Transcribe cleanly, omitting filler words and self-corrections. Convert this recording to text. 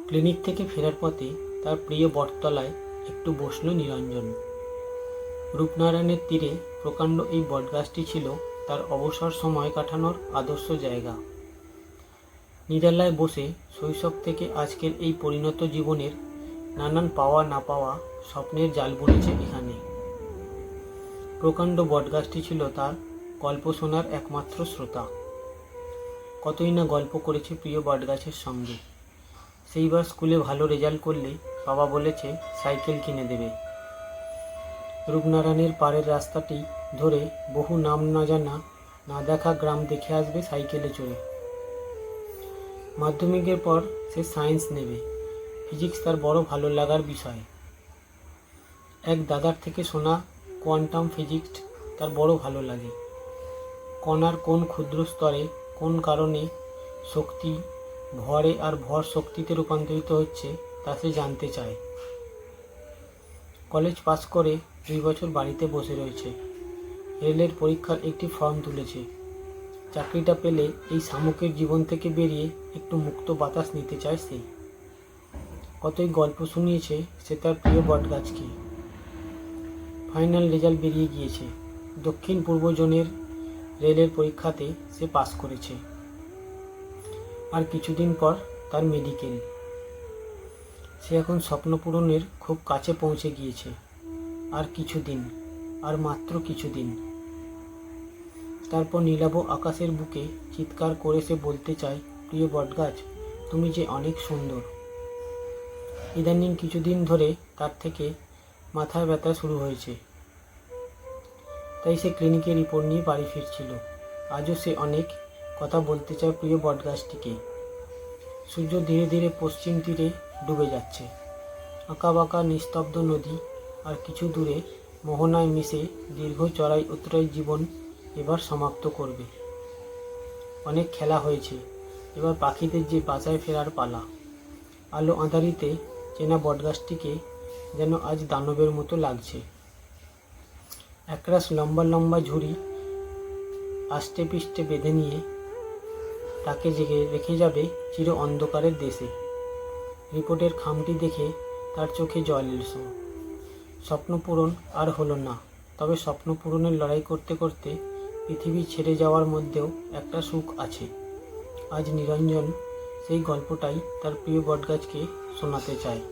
Clinic থেকে ফেরার পথে তার প্রিয় বটতলায় একটু বসল নিরঞ্জন। রূপনারায়ণের তীরে প্রকাণ্ড এই বটগাছটি ছিল তার অবসর সময় কাটানোর আদর্শ জায়গা। নিরালায় বসে শৈশব থেকে আজকের এই পরিণত জীবনের নানান পাওয়া না পাওয়া স্বপ্নের জাল বুনেছে এখানে। প্রকাণ্ড বটগাছটি ছিল তার গল্প শোনার একমাত্র শ্রোতা। কতই না গল্প করেছে প্রিয় বটগাছের সঙ্গে। সেইবার স্কুলে ভালো রেজাল্ট করলে বাবা বলেছে সাইকেল কিনে দেবে। রূপনারায়ণের পাড়ের রাস্তাটি ধরে বহু নাম না জানা না দেখা গ্রাম দেখে আসবে সাইকেলে চড়ে। মাধ্যমিকের পর সে সায়েন্স নেবে। ফিজিক্স তার বড় ভালো লাগার বিষয়। এক দাদার থেকে শোনা কোয়ান্টাম ফিজিক্স তার বড় ভালো লাগে। কণার কোন ক্ষুদ্র স্তরে কোন কারণে শক্তি ভরে আর ভর শক্তিতে রূপান্তরিত হচ্ছে তা সে জানতে চায়। কলেজ পাস করে 2 বছর বাড়িতে বসে রয়েছে। রেলের পরীক্ষার একটি ফর্ম তুলেছে। চাকরিটা পেলে এই শামুকের জীবন থেকে বেরিয়ে একটু মুক্ত বাতাস নিতে চায় সে। কতই গল্প শুনিয়েছে সে তার প্রিয় বটগাছকে। ফাইনাল রেজাল্ট বেরিয়ে গিয়েছে। দক্ষিণ পূর্ব জোনের রেলের পরীক্ষাতে সে পাস করেছে। আর কিছুদিন পর তার মেডিকেল। সে এখন স্বপ্ন পূরণের খুব কাছে পৌঁছে গিয়েছে। আর কিছুদিন, আর মাত্র কিছুদিন। তারপর নীলাভ আকাশের বুকে চিৎকার করে সে বলতে চায়, প্রিয় বটগাছ, তুমি যে অনেক সুন্দর। ইদানিং কিছুদিন ধরে তার থেকে মাথায় ব্যথা শুরু হয়েছে। তাই সে ক্লিনিকের রিপোর্ট নিয়ে বাড়ি ফিরছিল। আজও সে অনেক কথা বলতে চায় প্রিয় বটগাছটিকে। সূর্য ধীরে ধীরে পশ্চিম তীরে ডুবে যাচ্ছে। আঁকা বাঁকা নিস্তব্ধ নদী আর কিছু দূরে মোহনায় মিশে দীর্ঘ চড়াই উতরাই জীবন এবার সমাপ্ত করবে। অনেক খেলা হয়েছে, এবার পাখিদের যে বাসায় ফেরার পালা। আলো আঁধারিতে চেনা বটগাছটিকে যেন আজ দানবের মতো লাগছে। একরাশ লম্বা লম্বা ঝুড়ি আষ্টে পিষ্টে বেঁধে নিয়ে তাকে জেগে রেখে যাবে চির অন্ধকারের দেশে। রিপোর্টের খামটি দেখে তার চোখে জল এলো। স্বপ্ন পূরণ আর হলো না, তবে স্বপ্ন পূরণের লড়াই করতে করতে পৃথিবী ছেড়ে যাওয়ার মধ্যেও একটা সুখ আছে। আজ নিরঞ্জন সেই গল্পটাই তার প্রিয় বটগাছকে শোনাতে চায়।